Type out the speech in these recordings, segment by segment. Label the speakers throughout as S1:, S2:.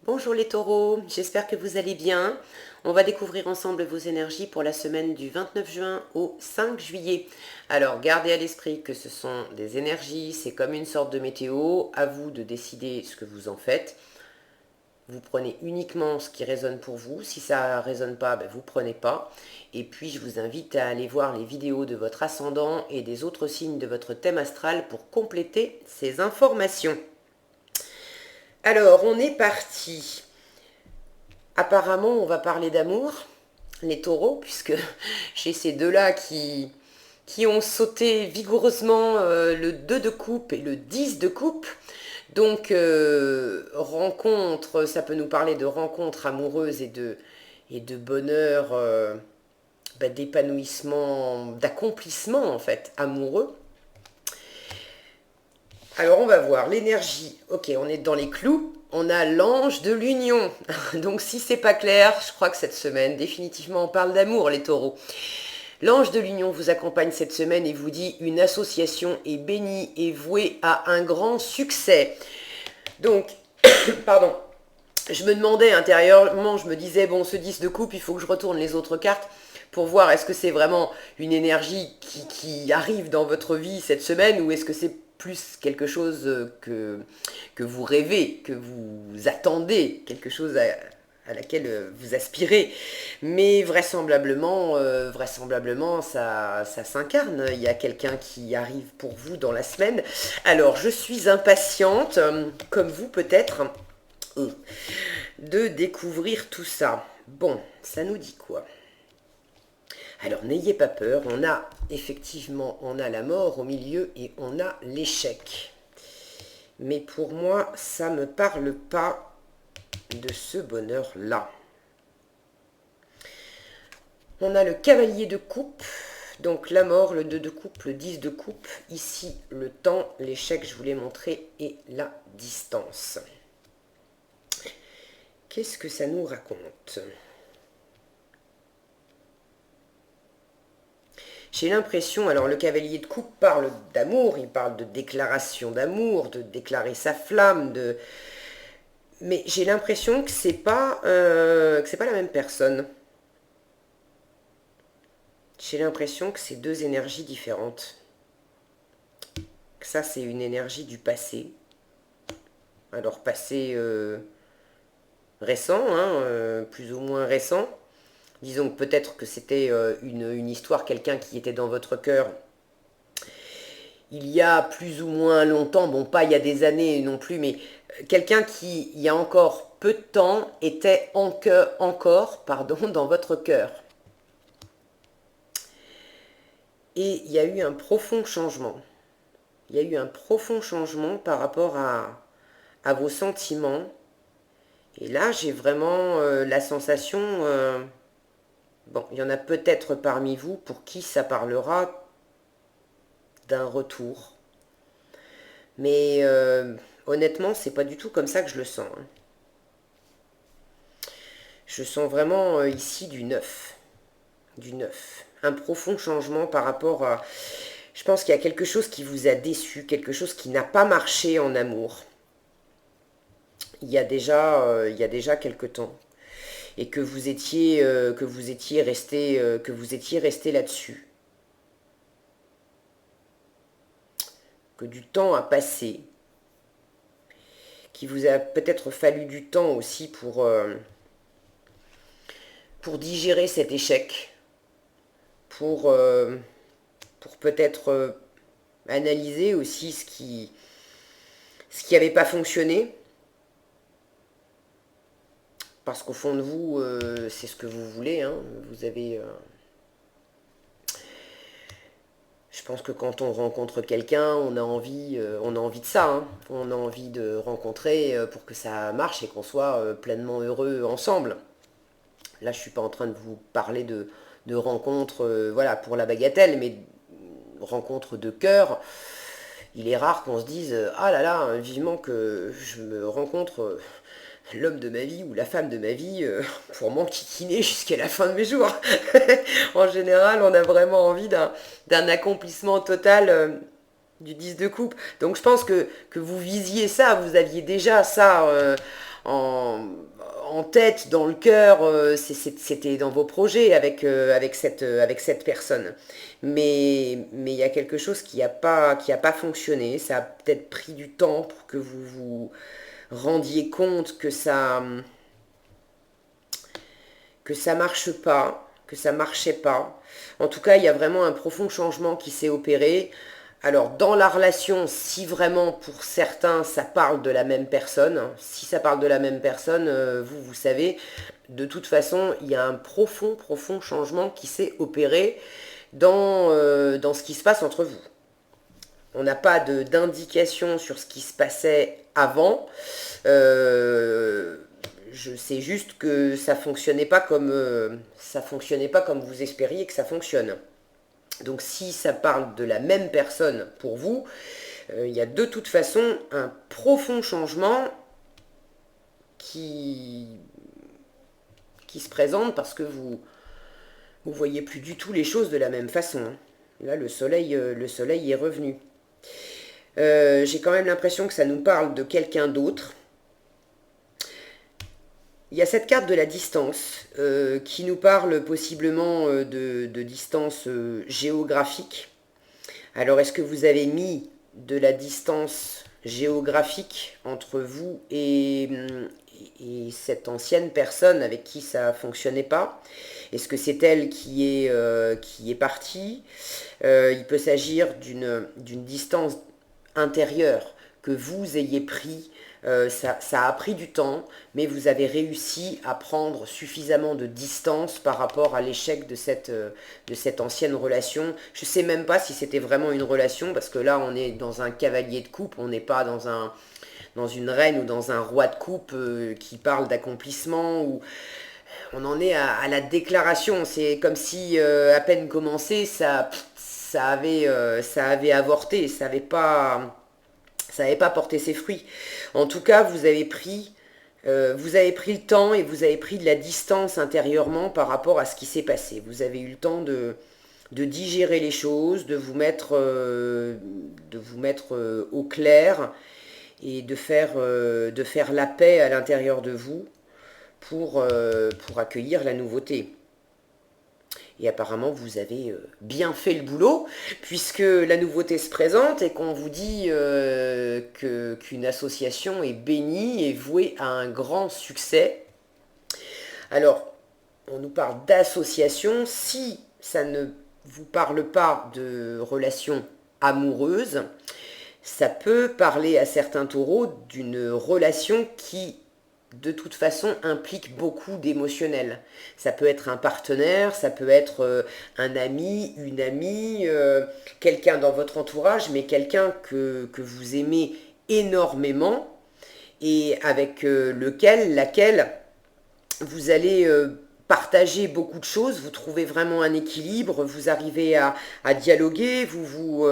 S1: Bonjour les taureaux, j'espère que vous allez bien. On va découvrir ensemble vos énergies pour la semaine du 29 juin au 5 juillet. Alors gardez à l'esprit que ce sont des énergies, c'est comme une sorte de météo, à vous de décider ce que vous en faites. Vous prenez uniquement ce qui résonne pour vous, si ça ne résonne pas, ben vous prenez pas. Et puis je vous invite à aller voir les vidéos de votre ascendant et des autres signes de votre thème astral pour compléter ces informations. Alors on est parti. Apparemment, on va parler d'amour, les taureaux, puisque j'ai ces deux-là qui ont sauté vigoureusement le 2 de coupe et le 10 de coupe. Donc, rencontre, ça peut nous parler de rencontres amoureuses et de bonheur, d'épanouissement, d'accomplissement en fait, amoureux. Alors on va voir l'énergie. Ok, on est dans les clous. On a l'ange de l'union. Donc si c'est pas clair, je crois que cette semaine, définitivement, on parle d'amour, les taureaux. L'ange de l'union vous accompagne cette semaine et vous dit une association est bénie et vouée à un grand succès. Donc, pardon, je me demandais intérieurement, je me disais, bon, ce 10 de coupe, il faut que je retourne les autres cartes pour voir est-ce que c'est vraiment une énergie qui arrive dans votre vie cette semaine ou est-ce que c'est plus quelque chose que vous rêvez, que vous attendez, quelque chose à laquelle vous aspirez. Mais vraisemblablement ça s'incarne. Il y a quelqu'un qui arrive pour vous dans la semaine. Alors, je suis impatiente, comme vous peut-être, de découvrir tout ça. Bon, ça nous dit quoi? Alors, n'ayez pas peur, on a effectivement, on a la mort au milieu et on a l'échec. Mais pour moi, ça ne me parle pas de ce bonheur-là. On a le cavalier de coupe, donc la mort, le 2 de coupe, le 10 de coupe. Ici, le temps, l'échec, je vous l'ai montré, et la distance. Qu'est-ce que ça nous raconte? J'ai l'impression, alors le cavalier de coupe parle d'amour, il parle de déclaration d'amour, de déclarer sa flamme, mais j'ai l'impression que c'est pas la même personne. J'ai l'impression que c'est deux énergies différentes. Que ça, c'est une énergie du passé. Alors, passé récent, hein, plus ou moins récent. Disons que peut-être que c'était une histoire, quelqu'un qui était dans votre cœur il y a plus ou moins longtemps, bon pas il y a des années non plus, mais quelqu'un qui, il y a encore peu de temps, était encore dans votre cœur. Et il y a eu un profond changement. Il y a eu un profond changement par rapport à vos sentiments. Et là, j'ai vraiment la sensation, bon, il y en a peut-être parmi vous pour qui ça parlera d'un retour. Mais honnêtement, c'est pas du tout comme ça que je le sens. Hein. Je sens vraiment ici du neuf. Du neuf. Un profond changement par rapport à... Je pense qu'il y a quelque chose qui vous a déçu, quelque chose qui n'a pas marché en amour. Il y a déjà quelque temps. Et que vous étiez resté là-dessus. Que du temps a passé. Qu'il vous a peut-être fallu du temps aussi pour digérer cet échec. Pour peut-être analyser aussi ce qui n'avait pas fonctionné. Parce qu'au fond de vous, c'est ce que vous voulez. Hein. Vous avez... je pense que quand on rencontre quelqu'un, on a envie de ça. Hein. On a envie de rencontrer pour que ça marche et qu'on soit pleinement heureux ensemble. Là, je ne suis pas en train de vous parler de rencontres voilà, pour la bagatelle, mais rencontres de cœur. Il est rare qu'on se dise « Ah là là, vivement que je me rencontre l'homme de ma vie ou la femme de ma vie pour m'enquiquiner jusqu'à la fin de mes jours. » En général, on a vraiment envie d'un accomplissement total du 10 de coupe. Donc je pense que vous visiez ça, vous aviez déjà ça en tête, dans le cœur, c'était dans vos projets avec cette personne. Mais il y a quelque chose qui a pas fonctionné. Ça a peut-être pris du temps pour que vous vous rendiez compte que ça marche pas, que ça marchait pas. En tout cas, il y a vraiment un profond changement qui s'est opéré. Alors, dans la relation, si vraiment pour certains ça parle de la même personne, si ça parle de la même personne, vous savez, de toute façon, il y a un profond, profond changement qui s'est opéré dans ce qui se passe entre vous. On n'a pas d'indication sur ce qui se passait avant. Je sais juste que ça fonctionnait pas comme vous espériez que ça fonctionne. Donc si ça parle de la même personne pour vous, il y a de toute façon un profond changement qui, qui se présente parce que vous voyez plus du tout les choses de la même façon. Là, le soleil est revenu. J'ai quand même l'impression que ça nous parle de quelqu'un d'autre. Il y a cette carte de la distance qui nous parle possiblement de distance géographique. Alors, est-ce que vous avez mis de la distance géographique entre vous et cette ancienne personne avec qui ça ne fonctionnait pas? Est-ce que c'est elle qui est partie? Il peut s'agir d'une distance intérieure que vous ayez pris. Ça a pris du temps, mais vous avez réussi à prendre suffisamment de distance par rapport à l'échec de cette ancienne relation. Je ne sais même pas si c'était vraiment une relation, parce que là, on est dans un cavalier de coupe, on n'est pas dans une reine ou dans un roi de coupe qui parle d'accomplissement, ou on en est à la déclaration. C'est comme si, à peine commencé, ça avait avorté, ça n'avait pas porté ses fruits. En tout cas, vous avez pris le temps et vous avez pris de la distance intérieurement par rapport à ce qui s'est passé. Vous avez eu le temps de digérer les choses, de vous mettre au clair et de faire la paix à l'intérieur de vous pour accueillir la nouveauté. Et apparemment, vous avez bien fait le boulot, puisque la nouveauté se présente et qu'on vous dit qu'une association est bénie et vouée à un grand succès. Alors, on nous parle d'association. Si ça ne vous parle pas de relation amoureuse, ça peut parler à certains taureaux d'une relation qui de toute façon implique beaucoup d'émotionnel. Ça peut être un partenaire, ça peut être un ami, une amie, quelqu'un dans votre entourage, mais quelqu'un que vous aimez énormément et avec laquelle vous allez partager beaucoup de choses, vous trouvez vraiment un équilibre, vous arrivez à dialoguer, vous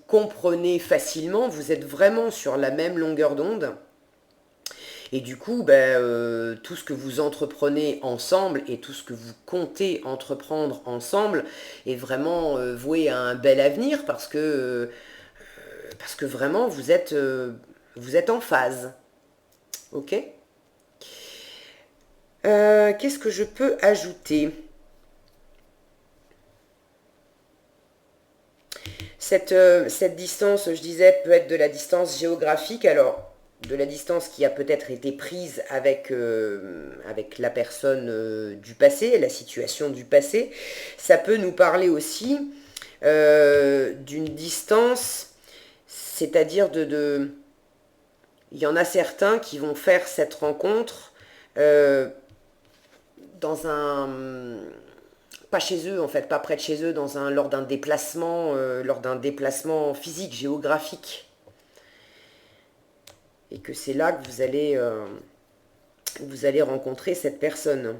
S1: comprenez facilement, vous êtes vraiment sur la même longueur d'onde. Et du coup, tout ce que vous entreprenez ensemble et tout ce que vous comptez entreprendre ensemble est vraiment voué à un bel avenir parce que vraiment vous êtes en phase. Ok? Qu'est-ce que je peux ajouter? Cette distance, je disais, peut être de la distance géographique. Alors, de la distance qui a peut-être été prise avec la personne du passé, la situation du passé. Ça peut nous parler aussi d'une distance, c'est-à-dire il y en a certains qui vont faire cette rencontre dans un... pas chez eux en fait, pas près de chez eux, lors d'un déplacement physique, géographique. Et que c'est là que vous allez rencontrer cette personne.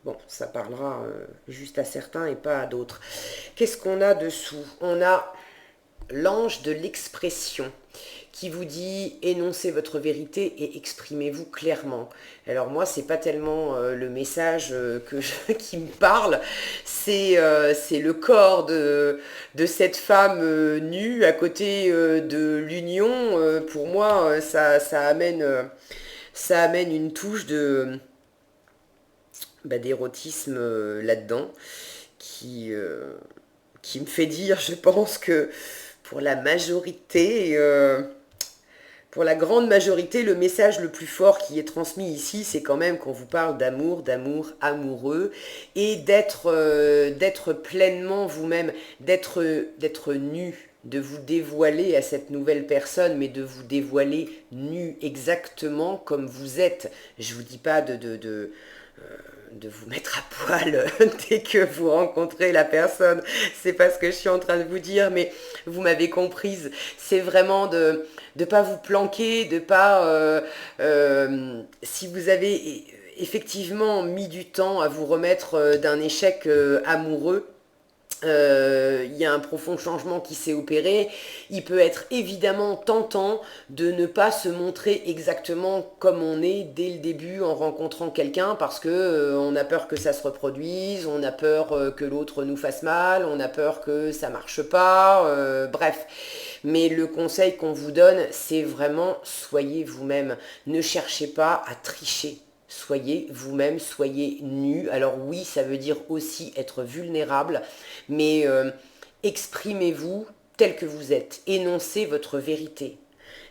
S1: Bon, ça parlera juste à certains et pas à d'autres. Qu'est-ce qu'on a dessous? On a l'ange de l'expression qui vous dit énoncez votre vérité et exprimez-vous clairement. Alors moi, c'est pas tellement le message qui me parle, c'est le corps de cette femme nue à côté de l'union. Pour moi, ça amène une touche d'érotisme là-dedans, qui me fait dire, je pense que pour la majorité, pour la grande majorité, le message le plus fort qui est transmis ici, c'est quand même qu'on vous parle d'amour, d'amour amoureux, et d'être pleinement vous-même, d'être nu, de vous dévoiler à cette nouvelle personne, mais de vous dévoiler nu exactement comme vous êtes. Je vous dis pas de vous mettre à poil dès que vous rencontrez la personne. C'est pas ce que je suis en train de vous dire, mais vous m'avez comprise. C'est vraiment de ne pas vous planquer, de pas... si vous avez effectivement mis du temps à vous remettre d'un échec amoureux, il y a un profond changement qui s'est opéré. Il peut être évidemment tentant de ne pas se montrer exactement comme on est dès le début en rencontrant quelqu'un parce que on a peur que ça se reproduise, on a peur que l'autre nous fasse mal, on a peur que ça marche pas, bref. Mais le conseil qu'on vous donne, c'est vraiment soyez vous-même. Ne cherchez pas à tricher. Soyez vous-même, soyez nu. Alors oui, ça veut dire aussi être vulnérable, mais exprimez-vous tel que vous êtes. Énoncez votre vérité.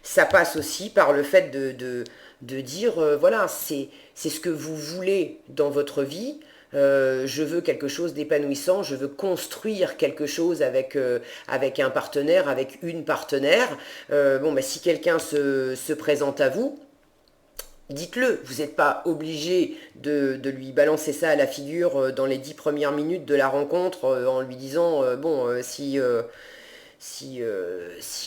S1: Ça passe aussi par le fait de dire, voilà, c'est ce que vous voulez dans votre vie. Je veux quelque chose d'épanouissant, je veux construire quelque chose avec un partenaire, avec une partenaire. Si quelqu'un se présente à vous, dites-le, vous n'êtes pas obligé de lui balancer ça à la figure dans les 10 premières minutes de la rencontre en lui disant si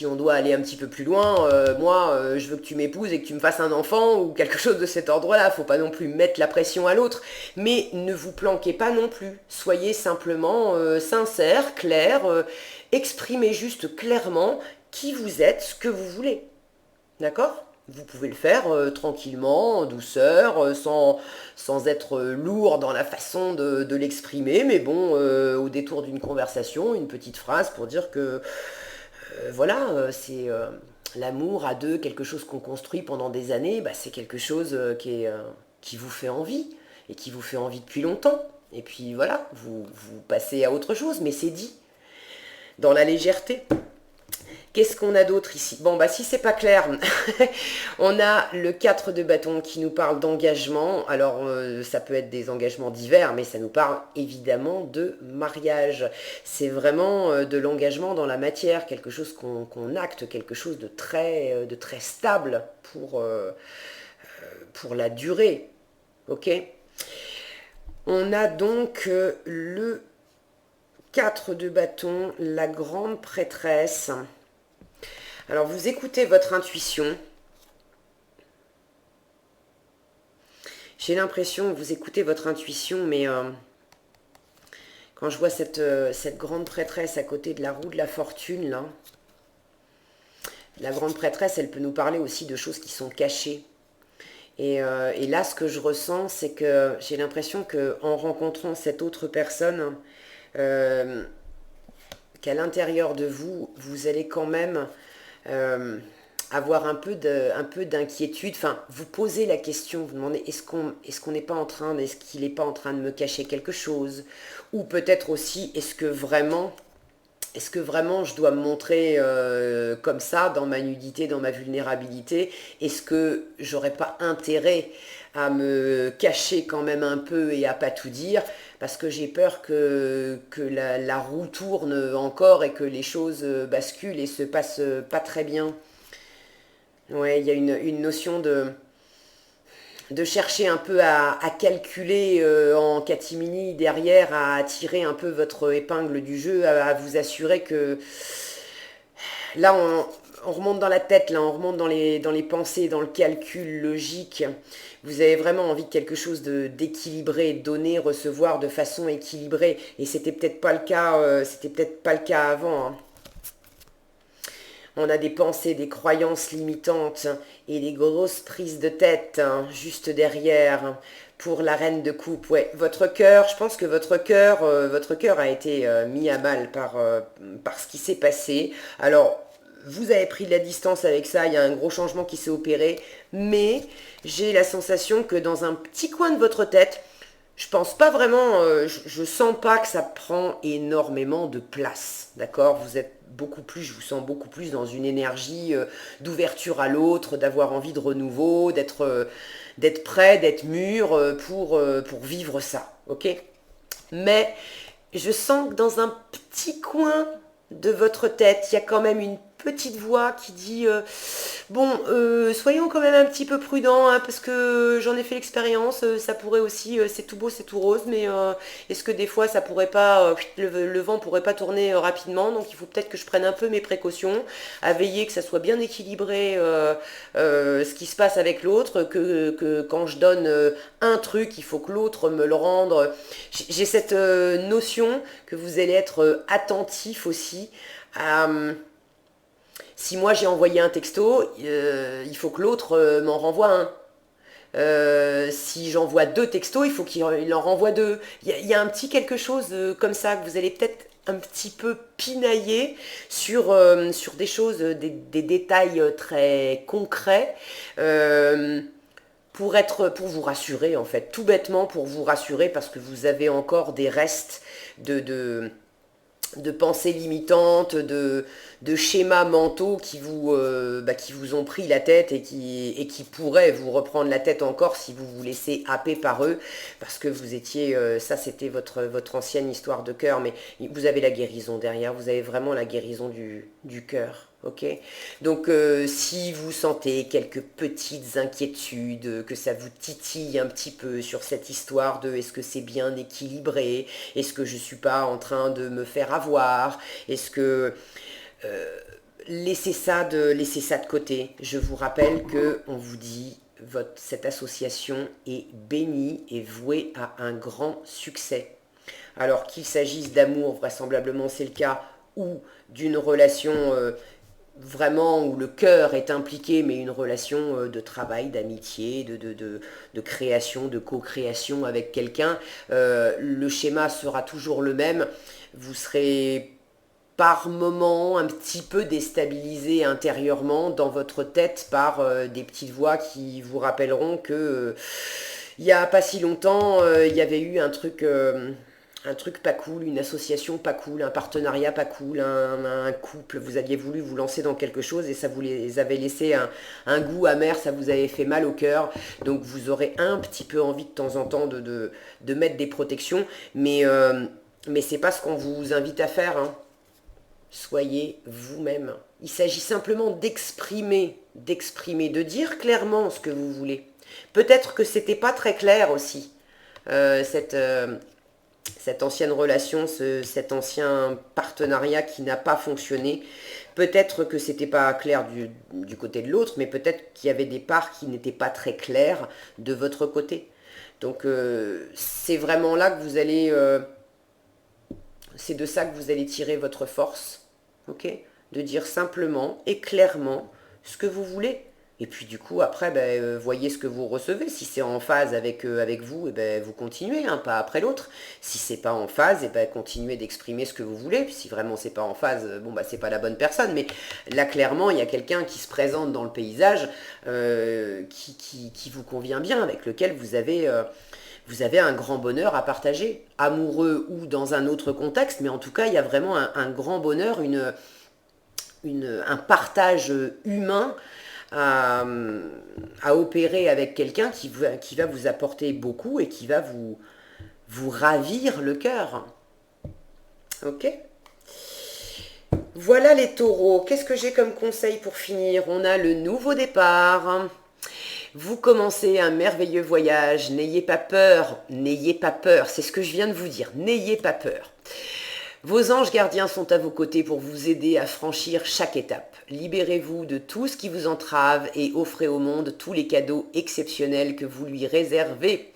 S1: on doit aller un petit peu plus loin, je veux que tu m'épouses et que tu me fasses un enfant ou quelque chose de cet ordre-là. Faut pas non plus mettre la pression à l'autre, mais ne vous planquez pas non plus. Soyez simplement sincère, clair, exprimez juste clairement qui vous êtes, ce que vous voulez. D'accord ? Vous pouvez le faire tranquillement, en douceur, sans être lourd dans la façon de l'exprimer, mais bon, au détour d'une conversation, une petite phrase pour dire que c'est l'amour à deux, quelque chose qu'on construit pendant des années, c'est quelque chose qui vous fait envie, et qui vous fait envie depuis longtemps. Et puis voilà, vous passez à autre chose, mais c'est dit, dans la légèreté. Qu'est-ce qu'on a d'autre ici? Si c'est pas clair, on a le 4 de bâton qui nous parle d'engagement. Alors, ça peut être des engagements divers, mais ça nous parle évidemment de mariage. C'est vraiment de l'engagement dans la matière, quelque chose qu'on acte, quelque chose de très stable pour la durée. Ok? On a donc le 4 de bâton, la grande prêtresse. Alors, vous écoutez votre intuition. J'ai l'impression que vous écoutez votre intuition, mais quand je vois cette grande prêtresse à côté de la roue de la fortune, là, la grande prêtresse, elle peut nous parler aussi de choses qui sont cachées. Et là, ce que je ressens, c'est que j'ai l'impression qu'en rencontrant cette autre personne, qu'à l'intérieur de vous, vous allez quand même avoir un peu d'inquiétude, vous posez la question, vous demandez est-ce qu'il n'est pas en train de me cacher quelque chose, ou peut-être aussi est-ce que vraiment je dois me montrer comme ça, dans ma nudité, dans ma vulnérabilité? Est-ce que j'aurais pas intérêt à me cacher quand même un peu et à pas tout dire, parce que j'ai peur que la roue tourne encore et que les choses basculent et se passent pas très bien. Ouais, il y a une notion de chercher un peu à calculer en catimini derrière, à tirer un peu votre épingle du jeu, à vous assurer que là on remonte dans la tête, là on remonte dans les pensées, dans le calcul logique. Vous avez vraiment envie de quelque chose d'équilibré, donner, recevoir de façon équilibrée, et c'était peut-être pas le cas avant, hein. On a des pensées, des croyances limitantes et des grosses prises de tête juste derrière pour la reine de coupe. Ouais, votre cœur, je pense que votre cœur a été mis à mal par ce qui s'est passé. Alors, vous avez pris de la distance avec ça, il y a un gros changement qui s'est opéré, mais j'ai la sensation que dans un petit coin de votre tête, je pense pas vraiment, je sens pas que ça prend énormément de place, d'accord? Vous êtes beaucoup plus, je vous sens beaucoup plus dans une énergie d'ouverture à l'autre, d'avoir envie de renouveau, d'être prêt, d'être mûr pour vivre ça, ok? Mais je sens que dans un petit coin de votre tête, il y a quand même une petite voix qui dit bon, soyons quand même un petit peu prudents, hein, parce que j'en ai fait l'expérience, ça pourrait aussi, c'est tout beau, c'est tout rose, mais est-ce que des fois ça pourrait pas, le vent pourrait pas tourner rapidement, donc il faut peut-être que je prenne un peu mes précautions, à veiller que ça soit bien équilibré ce qui se passe avec l'autre, que quand je donne un truc, il faut que l'autre me le rende. J'ai cette notion que vous allez être attentif aussi à... si moi j'ai envoyé un texto, il faut que l'autre m'en renvoie un. Si j'envoie deux textos, il faut qu'il en renvoie deux. Il y a un petit quelque chose comme ça que vous allez peut-être un petit peu pinailler sur des choses, des détails très concrets. Pour vous rassurer en fait, tout bêtement pour vous rassurer parce que vous avez encore des restes de pensées limitantes, de schémas mentaux qui vous ont pris la tête et qui pourraient vous reprendre la tête encore si vous vous laissez happer par eux, parce que vous étiez, ça c'était votre ancienne histoire de cœur, mais vous avez la guérison derrière, vous avez vraiment la guérison du cœur. Ok. Donc si vous sentez quelques petites inquiétudes, que ça vous titille un petit peu sur cette histoire de est-ce que c'est bien équilibré, est-ce que je suis pas en train de me faire avoir, est-ce que laissez ça de côté. Je vous rappelle que on vous dit cette association est bénie et vouée à un grand succès. Alors qu'il s'agisse d'amour, vraisemblablement c'est le cas, ou d'une relation vraiment où le cœur est impliqué, mais une relation de travail, d'amitié, de création, de co-création avec quelqu'un, le schéma sera toujours le même. Vous serez par moment un petit peu déstabilisé intérieurement dans votre tête par des petites voix qui vous rappelleront que il n'y a pas si longtemps, il y avait eu un truc pas cool, une association pas cool, un partenariat pas cool, un couple, vous aviez voulu vous lancer dans quelque chose et ça vous les avait laissé un goût amer, ça vous avait fait mal au cœur, donc vous aurez un petit peu envie de temps en temps de mettre des protections, mais c'est pas ce qu'on vous invite à faire, hein. Soyez vous-même. Il s'agit simplement d'exprimer, de dire clairement ce que vous voulez. Peut-être que c'était pas très clair aussi, euh, cette, euh, cette ancienne relation, cet ancien partenariat qui n'a pas fonctionné. Peut-être que c'était pas clair du côté de l'autre, mais peut-être qu'il y avait des parts qui n'étaient pas très claires de votre côté. Donc c'est vraiment là que vous allez, c'est de ça que vous allez tirer votre force, ok? De dire simplement et clairement ce que vous voulez. Et puis du coup, après, ben, voyez ce que vous recevez. Si c'est en phase avec vous, et ben, vous continuez, un pas après l'autre. Si c'est pas en phase, et ben, continuez d'exprimer ce que vous voulez. Puis si vraiment c'est pas en phase, bon bah c'est pas la bonne personne. Mais là, clairement, il y a quelqu'un qui se présente dans le paysage qui vous convient bien, avec lequel vous avez un grand bonheur à partager, amoureux ou dans un autre contexte, mais en tout cas, il y a vraiment un grand bonheur, un partage humain à, à opérer avec quelqu'un qui va vous apporter beaucoup et qui va vous ravir le cœur. Ok? Voilà les taureaux. Qu'est-ce que j'ai comme conseil pour finir? On a le nouveau départ. Vous commencez un merveilleux voyage, n'ayez pas peur, c'est ce que je viens de vous dire, n'ayez pas peur. Vos anges gardiens sont à vos côtés pour vous aider à franchir chaque étape. Libérez-vous de tout ce qui vous entrave et offrez au monde tous les cadeaux exceptionnels que vous lui réservez.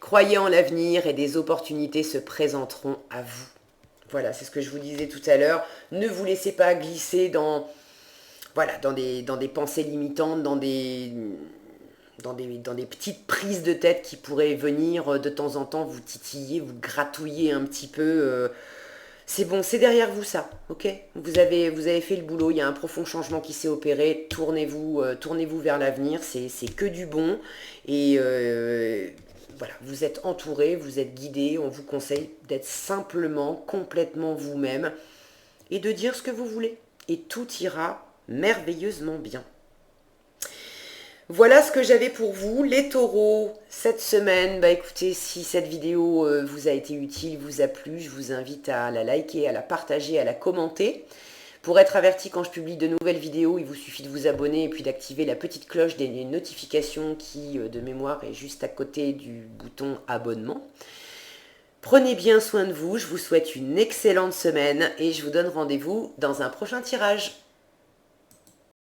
S1: Croyez en l'avenir et des opportunités se présenteront à vous. Voilà, c'est ce que je vous disais tout à l'heure. Ne vous laissez pas glisser voilà, dans des pensées limitantes, dans des petites prises de tête qui pourraient venir de temps en temps vous titiller, vous gratouiller un petit peu. C'est bon, c'est derrière vous ça, ok? Vous avez fait le boulot, il y a un profond changement qui s'est opéré, tournez-vous vers l'avenir, c'est que du bon. Et voilà, vous êtes entouré, vous êtes guidé, on vous conseille d'être simplement, complètement vous-même et de dire ce que vous voulez. Et tout ira merveilleusement bien. Voilà ce que j'avais pour vous, les taureaux, cette semaine. Bah écoutez, si cette vidéo vous a été utile, vous a plu, je vous invite à la liker, à la partager, à la commenter. Pour être averti quand je publie de nouvelles vidéos, il vous suffit de vous abonner et puis d'activer la petite cloche des notifications qui, de mémoire, est juste à côté du bouton abonnement. Prenez bien soin de vous, je vous souhaite une excellente semaine et je vous donne rendez-vous dans un prochain tirage.